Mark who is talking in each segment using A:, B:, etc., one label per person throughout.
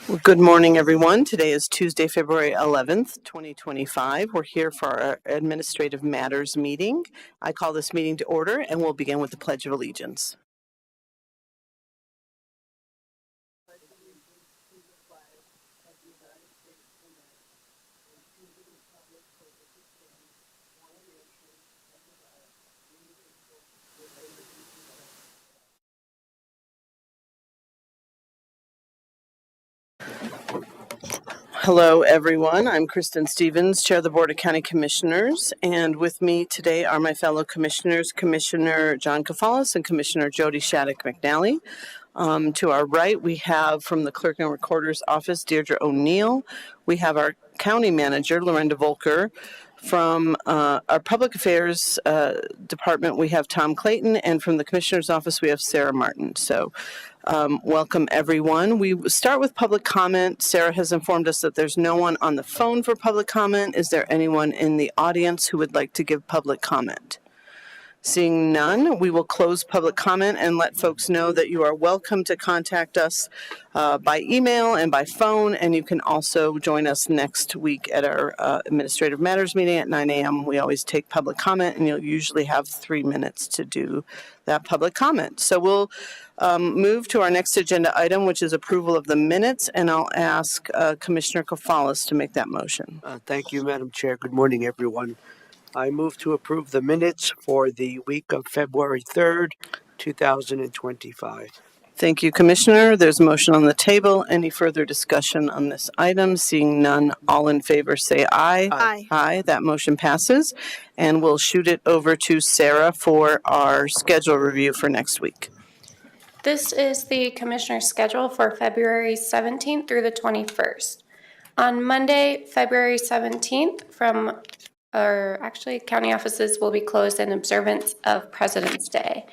A: Well, good morning, everyone. Today is Tuesday, February 11th, 2025. We're here for our Administrative Matters meeting. I call this meeting to order, and we'll begin with the Pledge of Allegiance. Hello, everyone. I'm Kristen Stevens, Chair of the Board of County Commissioners, and with me today are my fellow commissioners, Commissioner John Kafalis and Commissioner Jody Shattuck McNally. To our right, we have from the Clerk and Recorder's Office, Deirdre O'Neill. We have our County Manager, Lorinda Volker. From our Public Affairs Department, we have Tom Clayton, and from the Commissioner's Office, we have Sarah Martin. So welcome, everyone. We start with public comment. Sarah has informed us that there's no one on the phone for public comment. Is there anyone in the audience who would like to give public comment? Seeing none, we will close public comment and let folks know that you are welcome to contact us by email and by phone, and you can also join us next week at our Administrative Matters meeting at 9 a.m. We always take public comment, and you'll usually have 3 minutes to do that public comment. So we'll move to our next agenda item, which is approval of the minutes, and I'll ask Commissioner Kafalis to make that motion.
B: Thank you, Madam Chair. Good morning, everyone. I move to approve the minutes for the week of February 3rd, 2025.
A: Thank you, Commissioner. There's a motion on the table. Any further discussion on this item? Seeing none, all in favor say aye.
C: Aye.
A: Aye. That motion passes. And we'll shoot it over to Sarah for our schedule review for next week.
C: This is the Commissioner's schedule for February 17th through the 21st. On Monday, February 17th, county offices will be closed in observance of President's Day.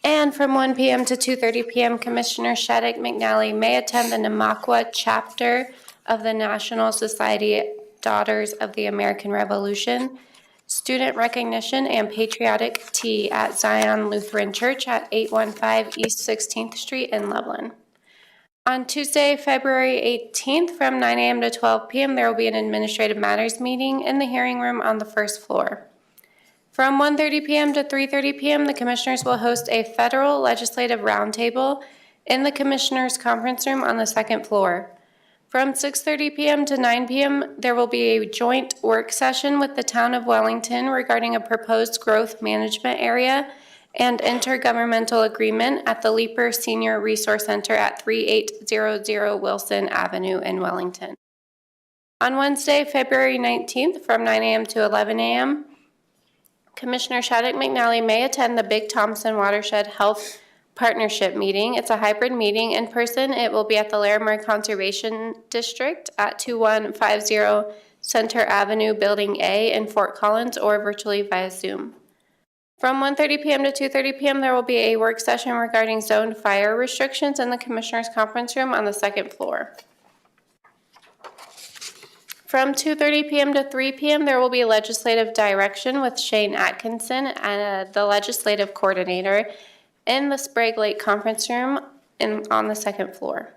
C: And from 1 p.m. to 2:30 p.m., Commissioner Shattuck McNally may attend the Untitled Chapter of the National Society Daughters of the American Revolution Student Recognition and Patriotic Tea at Zion Lutheran Church at 815 East 16th Street in Loveland. On Tuesday, February 18th, from 9 a.m. to 12 p.m., there will be an Administrative Matters meeting in the hearing room on the first floor. From 1:30 p.m. to 3:30 p.m., the Commissioners will host a Federal Legislative Roundtable in the Commissioners' Conference Room on the second floor. From 6:30 p.m. to 9 p.m., there will be a joint work session with the Town of Wellington regarding a proposed growth management area and intergovernmental agreement at the Leaper Senior Resource Center at 3800 Wilson Avenue in Wellington. On Wednesday, February 19th, from 9 a.m. to 11 a.m., Commissioner Shattuck McNally may attend the Big Thompson Watershed Health Partnership meeting. It's a hybrid meeting. In person, it will be at the Larimer Conservation District at 2150 Center Avenue, Building A in Fort Collins, or virtually via Zoom. From 1:30 p.m. to 2:30 p.m., there will be a work session regarding zoned fire restrictions in the Commissioners' Conference Room on the second floor. From 2:30 p.m. to 3 p.m., there will be legislative direction with Shane Atkinson, the legislative coordinator, in the Sprague Lake Conference Room on the second floor.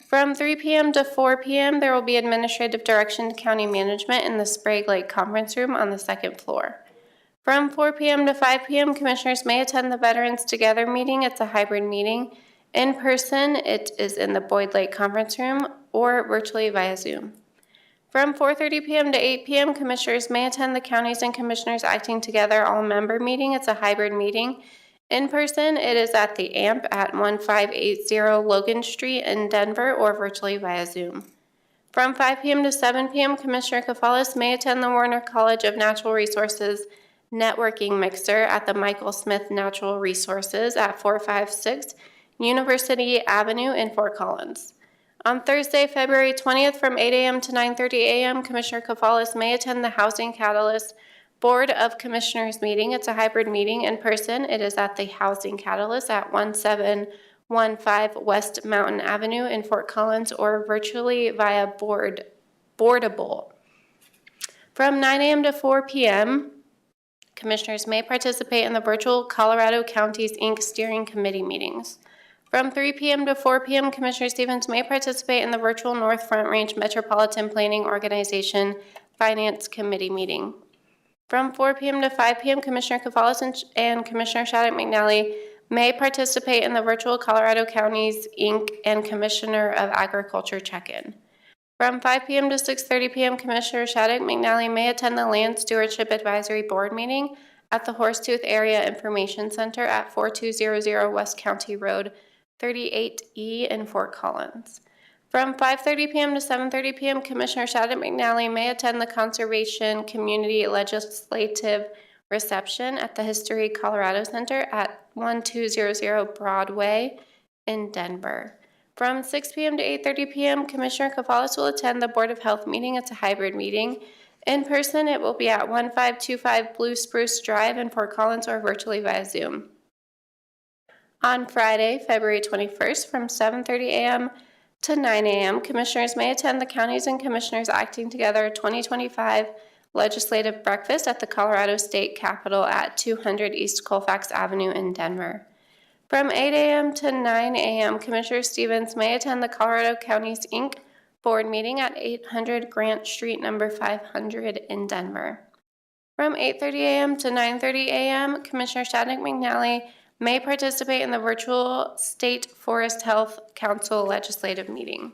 C: From 3 p.m. to 4 p.m., there will be administrative direction to county management in the Sprague Lake Conference Room on the second floor. From 4 p.m. to 5 p.m., Commissioners may attend the Veterans Together meeting. It's a hybrid meeting. In person, it is in the Boyd Lake Conference Room or virtually via Zoom. From 4:30 p.m. to 8 p.m., Commissioners may attend the Counties and Commissioners Acting Together All-Member meeting. It's a hybrid meeting. In person, it is at the AMP at 1580 Logan Street in Denver or virtually via Zoom. From 5 p.m. to 7 p.m., Commissioner Kafalis may attend the Warner College of Natural Resources Networking Mixer at the Michael Smith Natural Resources at 456 University Avenue in Fort Collins. On Thursday, February 20th, from 8 a.m. to 9:30 a.m., Commissioner Kafalis may attend the Housing Catalyst Board of Commissioners meeting. It's a hybrid meeting. In person, it is at the Housing Catalyst at 1715 West Mountain Avenue in Fort Collins or virtually via Boardable. From 9 a.m. to 4 p.m., Commissioners may participate in the virtual Colorado Counties, Inc. Steering Committee meetings. From 3 p.m. to 4 p.m., Commissioner Stevens may participate in the virtual North Front Range Metropolitan Planning Organization Finance Committee meeting. From 4 p.m. to 5 p.m., Commissioner Cavallis and Commissioner Shattuck McNally may participate in the virtual Colorado Counties, Inc. and Commissioner of Agriculture check-in. From 5 p.m. to 6:30 p.m., Commissioner Shattuck McNally may attend the Land Stewardship Advisory Board meeting at the Horsetooth Area Information Center at 4200 West County Road 38E in Fort Collins. From 5:30 p.m. to 7:30 p.m., Commissioner Shattuck McNally may attend the Conservation Community Legislative Reception at the History Colorado Center at 1200 Broadway in Denver. From 6 p.m. to 8:30 p.m., Commissioner Cavallis will attend the Board of Health meeting. It's a hybrid meeting. In person, it will be at 1525 Blue Spruce Drive in Fort Collins or virtually via Zoom. On Friday, February 21st, from 7:30 a.m. to 9 a.m., Commissioners may attend the Counties and Commissioners Acting Together 2025 Legislative Breakfast at the Colorado State Capitol at 200 East Colfax Avenue in Denver. From 8 a.m. to 9 a.m., Commissioner Stevens may attend the Colorado Counties, Inc. Board meeting at 800 Grant Street, number 500 in Denver. From 8:30 a.m. to 9:30 a.m., Commissioner Shattuck McNally may participate in the virtual State Forest Health Council legislative meeting.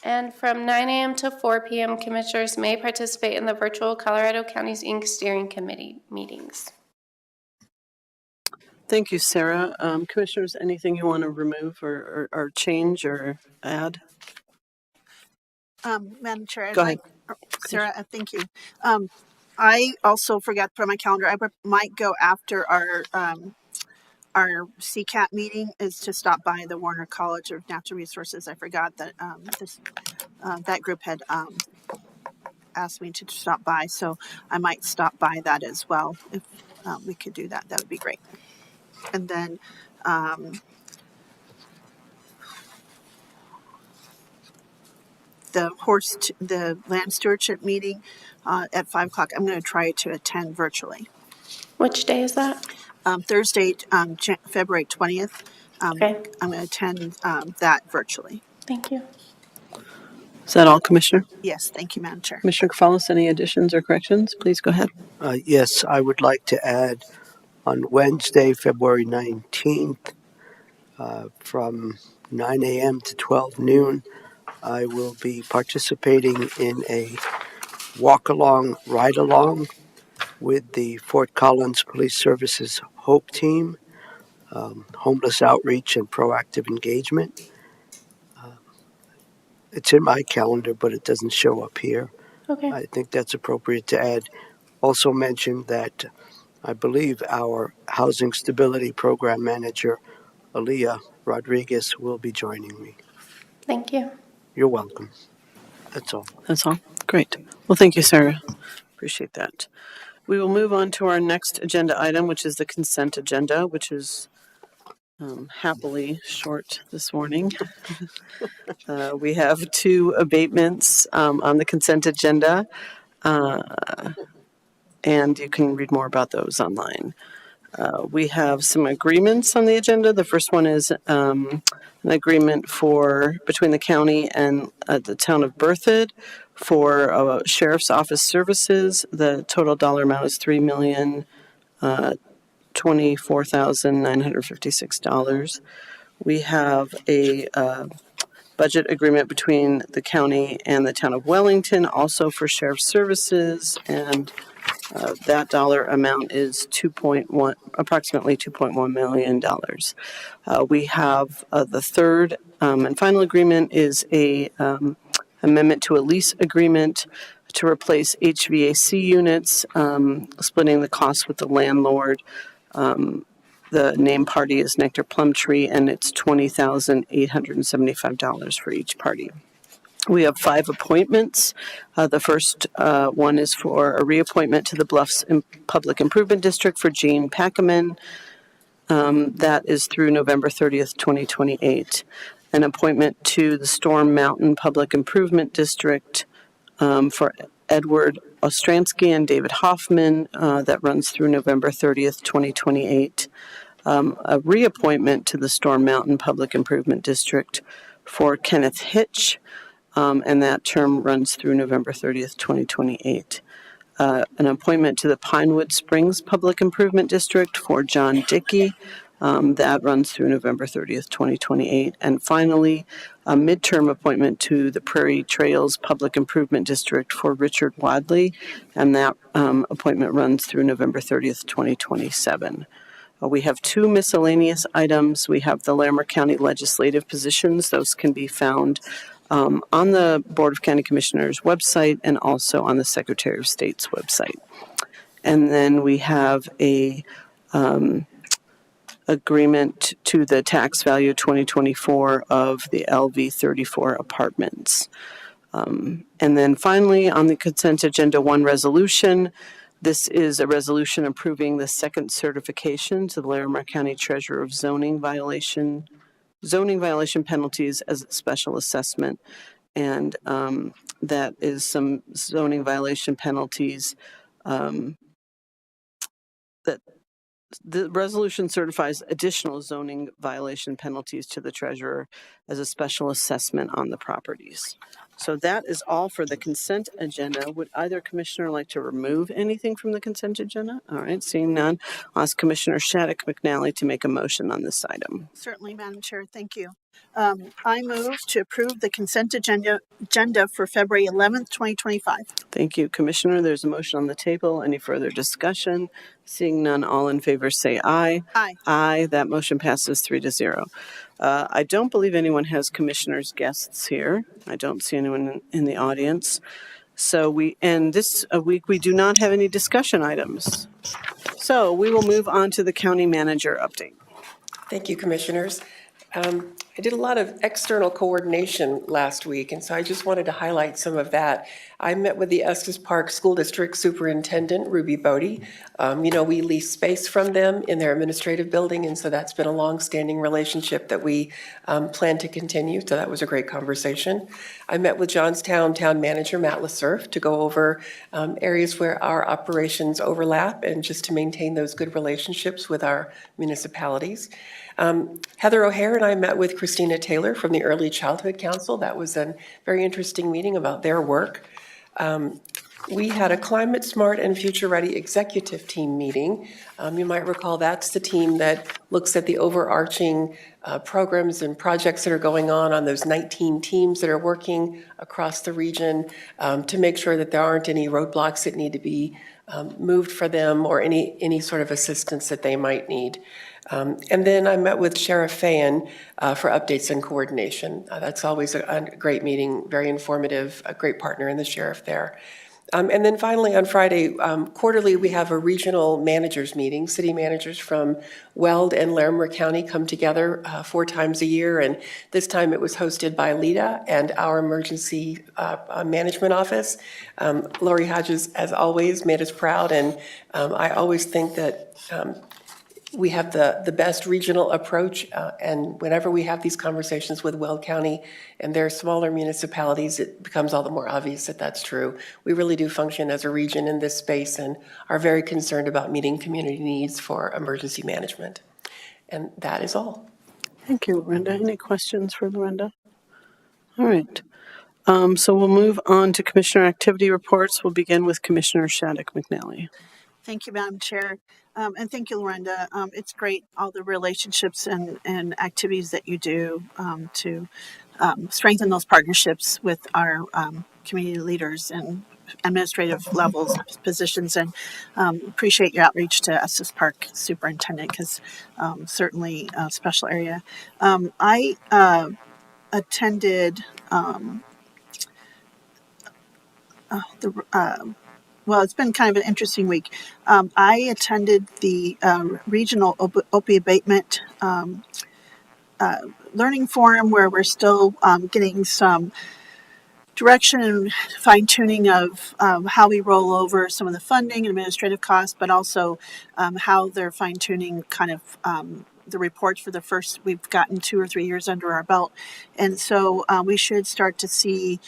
C: And from 9 a.m. to 4 p.m., Commissioners may participate in the virtual Colorado Counties, Inc. Steering Committee meetings.
A: Thank you, Sarah. Commissioners, anything you want to remove or change or add?
D: Madam Chair,
A: Go ahead.
D: Sarah, thank you. I also forgot to put on my calendar. I might go after our CCAT meeting is to stop by the Warner College of Natural Resources. I forgot that that group had asked me to stop by, so I might stop by that as well. If we could do that, that would be great. And then the land stewardship meeting at 5 o'clock. I'm going to try to attend virtually.
C: Which day is that?
D: Thursday, February 20th.
C: Okay.
D: I'm going to attend that virtually.
C: Thank you.
A: Is that all, Commissioner?
D: Yes, thank you, Madam Chair.
A: Commissioner Cavallis, any additions or corrections? Please go ahead.
B: Yes, I would like to add on Wednesday, February 19th, from 9 a.m. to 12 noon, I will be participating in a walk-along, ride-along with the Fort Collins Police Services HOPE team, homeless outreach and proactive engagement. It's in my calendar, but it doesn't show up here.
C: Okay.
B: I think that's appropriate to add. Also mention that I believe our Housing Stability Program Manager, Aaliyah Rodriguez, will be joining me.
C: Thank you.
B: You're welcome. That's all.
A: That's all? Great. Well, thank you, Sarah. Appreciate that. We will move on to our next agenda item, which is the consent agenda, which is happily short this morning. We have 2 abatements on the consent agenda, and you can read more about those online. We have some agreements on the agenda. The first one is an agreement between the county and the town of Berthoud for sheriff's office services. The total dollar amount is $3,024,956. We have a budget agreement between the county and the town of Wellington, also for sheriff's services, and that dollar amount is approximately $2.1 million. We have the third and final agreement is a amendment to a lease agreement to replace HVAC units, splitting the cost with the landlord. The named party is Nectar Plum Tree, and it's $20,875 for each party. We have 5 appointments. The first one is for a reappointment to the Bluffs Public Improvement District for Jean Packaman. That is through November 30th, 2028. An appointment to the Storm Mountain Public Improvement District for Edward Ostransky and David Hoffman. That runs through November 30th, 2028. a reappointment to the Storm Mountain Public Improvement District for Kenneth Hitch, and that term runs through November 30th, 2028. An appointment to the Pinewood Springs Public Improvement District for John Dickey. That runs through November 30th, 2028. And finally, a midterm appointment to the Prairie Trails Public Improvement District for Richard Wadley, and that appointment runs through November 30th, 2027. We have two miscellaneous items. We have the Larimer County legislative positions. Those can be found on the Board of County Commissioners website and also on the Secretary of State's website. And then we have a agreement to the tax value 2024 of the LV 34 apartments. And then finally, on the consent agenda, one resolution. This is a resolution approving the second certification to the Larimer County Treasurer of zoning violation penalties as a special assessment. And that is some zoning violation penalties that the resolution certifies additional zoning violation penalties to the treasurer as a special assessment on the properties. So that is all for the consent agenda. Would either commissioner like to remove anything from the consent agenda? All right, seeing none, I'll ask Commissioner Shattuck McNally to make a motion on this item.
D: Certainly, Madam Chair. Thank you. I move to approve the consent agenda for February 11th, 2025.
A: Thank you, Commissioner. There's a motion on the table. Any further discussion? Seeing none, all in favor say aye.
D: Aye.
A: Aye. That motion passes 3-0. I don't believe anyone has commissioners' guests here. I don't see anyone in the audience. So this week we do not have any discussion items. So we will move on to the county manager update.
E: Thank you, Commissioners. I did a lot of external coordination last week, and so I just wanted to highlight some of that. I met with the Estes Park School District Superintendent, Ruby Bodie. We lease space from them in their administrative building, and so that's been a long-standing relationship that we plan to continue, so that was a great conversation. I met with Johnstown Town Manager Matt LaSurf to go over areas where our operations overlap and just to maintain those good relationships with our municipalities. Heather O'Hare and I met with Christina Taylor from the Early Childhood Council. That was a very interesting meeting about their work. We had a Climate Smart and Future Ready executive team meeting. You might recall that's the team that looks at the overarching programs and projects that are going on those 19 teams that are working across the region to make sure that there aren't any roadblocks that need to be moved for them or any sort of assistance that they might need. And then I met with Sheriff Fayan for updates and coordination. That's always a great meeting, very informative, a great partner in the sheriff there. And then finally on Friday, quarterly, we have a regional managers meeting. City managers from Weld and Larimer County come together 4 times a year. And this time it was hosted by LEDA and our emergency management office. Lori Hodges, as always, made us proud. And I always think that we have the best regional approach, and whenever we have these conversations with Weld County and their smaller municipalities, it becomes all the more obvious that that's true. We really do function as a region in this space and are very concerned about meeting community needs for emergency management. And that is all.
A: Thank you, Lorinda. Any questions for Lorinda? All right. So we'll move on to Commissioner activity reports. We'll begin with Commissioner Shattuck McNally.
D: Thank you, Madam Chair. And thank you, Lorinda. It's great, all the relationships and activities that you do to strengthen those partnerships with our community leaders and administrative levels, positions, and appreciate your outreach to Estes Park Superintendent because certainly a special area. I attended well, it's been kind of an interesting week. I attended the regional opioid abatement learning forum where we're still getting some direction and fine tuning of how we roll over some of the funding and administrative costs, but also how they're fine tuning kind of the reports for the first, we've gotten 2 or 3 years under our belt. And so we should start to see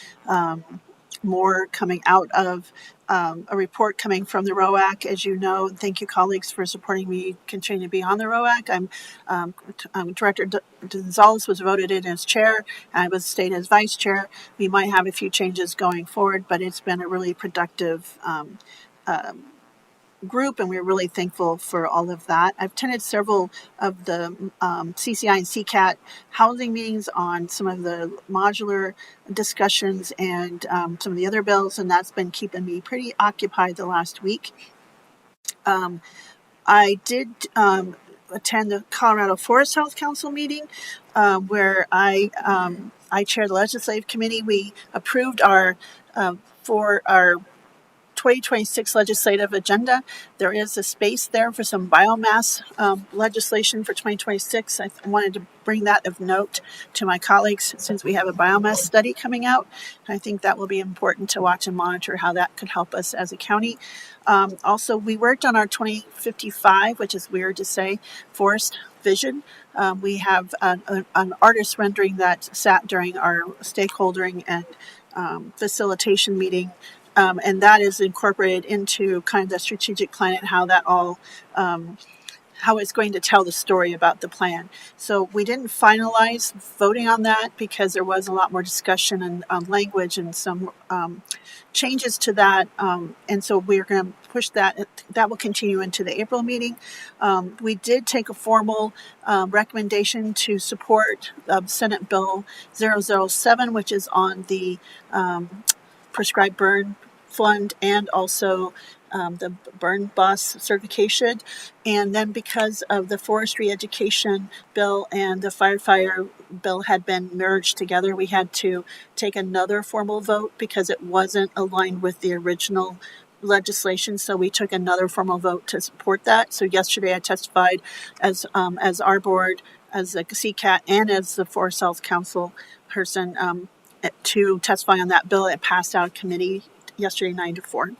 D: more coming out of a report coming from the ROAC. As you know, thank you, colleagues, for supporting me continue to be on the ROAC. Director Gonzalez was voted in as chair, and I was stayed as vice chair. We might have a few changes going forward, but it's been a really productive group, and we're really thankful for all of that. I've attended several of the CCI and CCAT housing meetings on some of the modular discussions and some of the other bills, and that's been keeping me pretty occupied the last week. I did attend the Colorado Forest Health Council meeting where I chaired the legislative committee. We approved for our 2026 legislative agenda. There is a space there for some biomass legislation for 2026. I wanted to bring that of note to my colleagues since we have a biomass study coming out. I think that will be important to watch and monitor how that could help us as a county. Also, we worked on our 2055, which is weird to say, forest vision. We have an artist rendering that sat during our stakeholdering and facilitation meeting. And that is incorporated into kind of the strategic plan and how that all, how it's going to tell the story about the plan. So we didn't finalize voting on that because there was a lot more discussion and language and some changes to that. And so we're going to push that. That will continue into the April meeting. We did take a formal recommendation to support Senate Bill 007, which is on the prescribed burn fund and also the burn bus certification. And then because of the forestry education bill and the firefighter bill had been merged together, we had to take another formal vote because it wasn't aligned with the original legislation. So we took another formal vote to support that. So yesterday I testified as our board, as the CCAT, and as the Forest Health Council person to testify on that bill. It passed out of committee yesterday 9-4.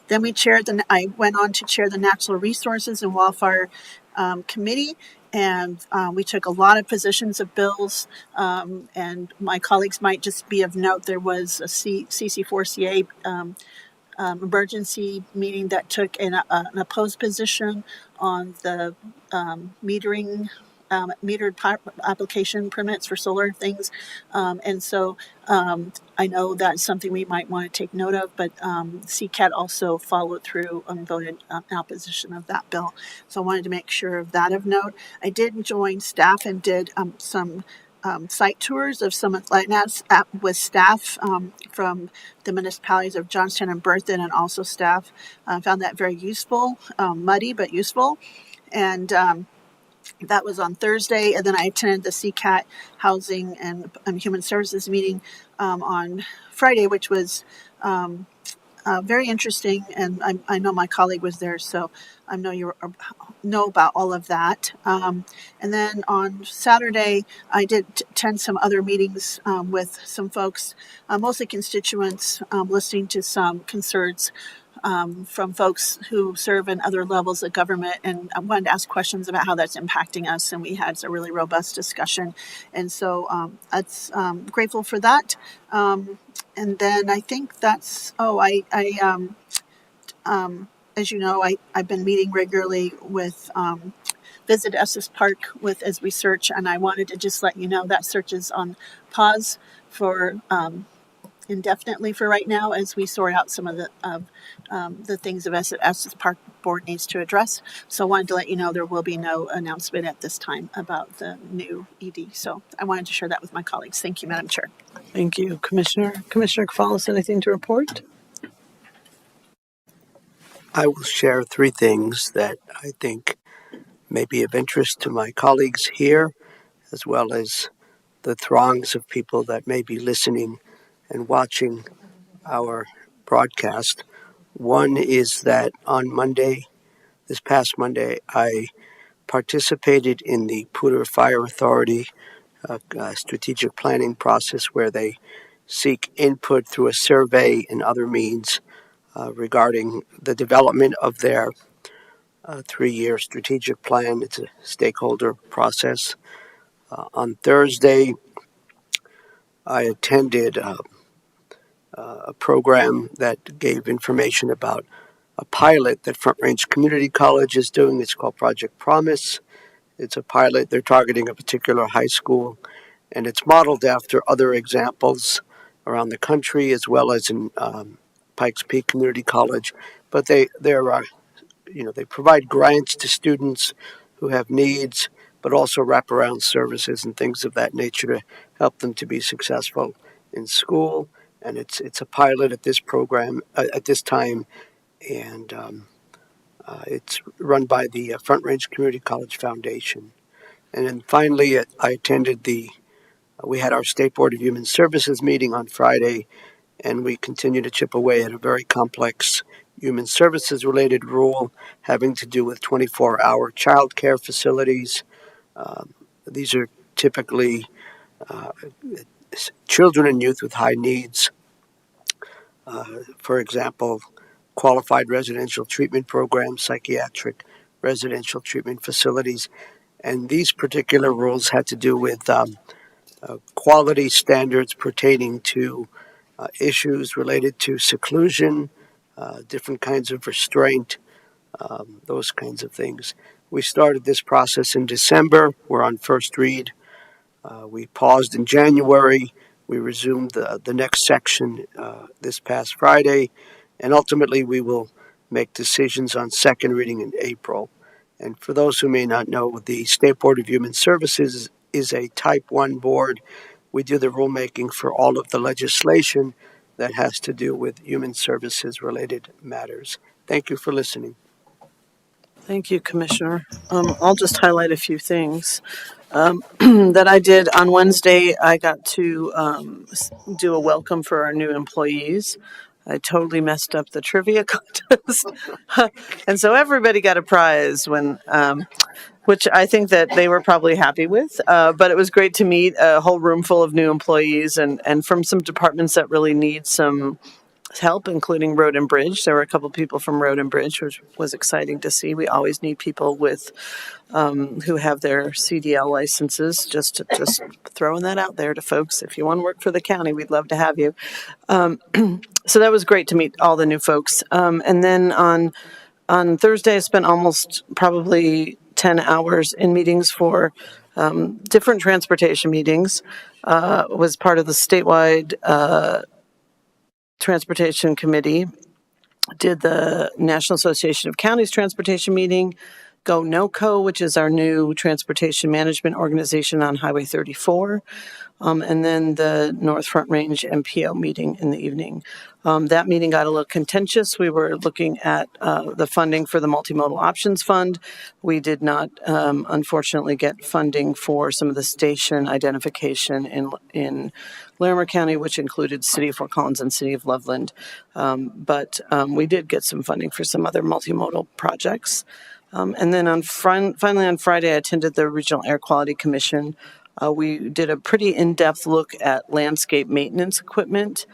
D: Then I went on to chair the Natural Resources and Wildfire Committee, and we took a lot of positions of bills, and my colleagues might just be of note. There was a CC4CA emergency meeting that took an opposed position on the metering metered application permits for solar things. And so I know that's something we might want to take note of, but CCAT also followed through and voted in opposition of that bill. So I wanted to make sure of that of note. I did join staff and did some site tours of some with staff from the municipalities of Johnstown and Berthoud, and also staff found that very useful, muddy but useful. And that was on Thursday, and then I attended the CCAT Housing and Human Services meeting on Friday, which was very interesting. And I know my colleague was there, so I know you know about all of that. And then on Saturday, I did attend some other meetings with some folks, mostly constituents, listening to some concerns from folks who serve in other levels of government, and I wanted to ask questions about how that's impacting us, and we had a really robust discussion, and so that's grateful for that. And then I think that's as you know, I've been meeting regularly with Visit Estes Park as we search, and I wanted to just let you know that search is on pause for indefinitely for right now as we sort out some of the things of Estes Park Board needs to address. So I wanted to let you know there will be no announcement at this time about the new ED. So I wanted to share that with my colleagues. Thank you, Madam Chair.
A: Thank you, Commissioner. Commissioner Kafalis, anything to report?
B: I will share three things that I think may be of interest to my colleagues here, as well as the throngs of people that may be listening and watching our broadcast. One is that on this past Monday, I participated in the Poudre Fire Authority strategic planning process where they seek input through a survey and other means regarding the development of their 3-year strategic plan. It's a stakeholder process. On Thursday, I attended a program that gave information about a pilot that Front Range Community College is doing. It's called Project Promise. It's a pilot. They're targeting a particular high school, and it's modeled after other examples around the country as well as in Pikes Peak Community College. But they provide grants to students who have needs, but also wraparound services and things of that nature to help them to be successful in school. And it's a pilot at this program at this time, and it's run by the Front Range Community College Foundation. And then finally, I attended we had our State Board of Human Services meeting on Friday, and we continue to chip away at a very complex human services related rule having to do with 24-hour child care facilities. These are typically children and youth with high needs. For example, qualified residential treatment programs, psychiatric residential treatment facilities. And these particular rules had to do with quality standards pertaining to issues related to seclusion, different kinds of restraint, those kinds of things. We started this process in December. We're on first read. We paused in January. We resumed the next section this past Friday. And ultimately, we will make decisions on second reading in April. And for those who may not know, the State Board of Human Services is a Type 1 board. We do the rulemaking for all of the legislation that has to do with human services related matters. Thank you for listening.
A: Thank you, Commissioner. I'll just highlight a few things that I did on Wednesday. I got to do a welcome for our new employees. I totally messed up the trivia contest, and so everybody got a prize which I think that they were probably happy with. But it was great to meet a whole room full of new employees and from some departments that really need some help, including Road and Bridge. There were a couple people from Road and Bridge, which was exciting to see. We always need people with who have their CDL licenses. Just throwing that out there to folks. If you want to work for the county, we'd love to have you. So that was great to meet all the new folks. And then on Thursday, I spent almost probably 10 hours in meetings for different transportation meetings. Was part of the statewide Transportation Committee, did the National Association of Counties Transportation meeting, Go NOCO, which is our new transportation management organization on Highway 34, and then the North Front Range MPO meeting in the evening. That meeting got a little contentious. We were looking at the funding for the Multimodal Options Fund. We did not, unfortunately, get funding for some of the station identification in Larimer County, which included City of Fort Collins and City of Loveland. But we did get some funding for some other multimodal projects. And then finally on Friday, I attended the Regional Air Quality Commission. We did a pretty in-depth look at landscape maintenance equipment,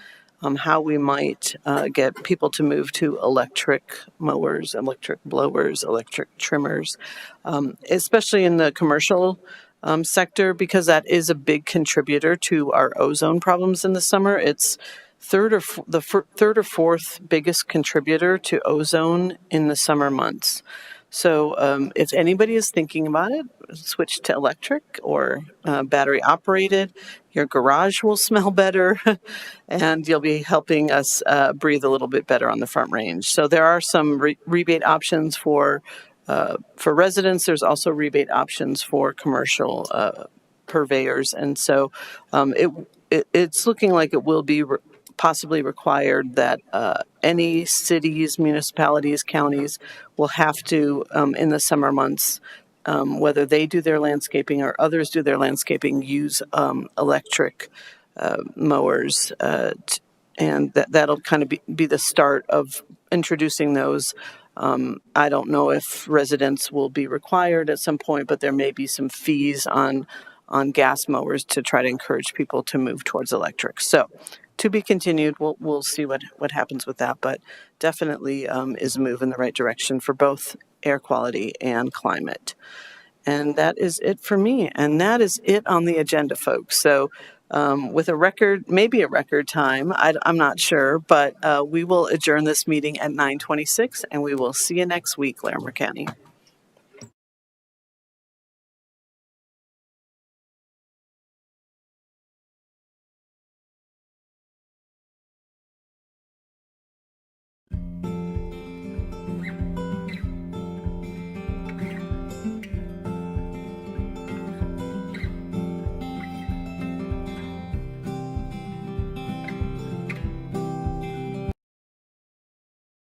A: how we might get people to move to electric mowers, electric blowers, electric trimmers, especially in the commercial sector, because that is a big contributor to our ozone problems in the summer. It's third or fourth biggest contributor to ozone in the summer months. So if anybody is thinking about it, switch to electric or battery operated. Your garage will smell better and you'll be helping us breathe a little bit better on the Front Range. So there are some rebate options for residents. There's also rebate options for commercial purveyors. And so it's looking like it will be possibly required that any cities, municipalities, counties will have to, in the summer months, whether they do their landscaping or others do their landscaping, use electric mowers. And that'll kind of be the start of introducing those. I don't know if residents will be required at some point, but there may be some fees on gas mowers to try to encourage people to move towards electric. So to be continued, we'll see what happens with that, but definitely is a move in the right direction for both air quality and climate. And that is it for me. And that is it on the agenda, folks. So with a record, maybe a record time. I'm not sure, but we will adjourn this meeting at 9:26, and we will see you next week, Larimer County.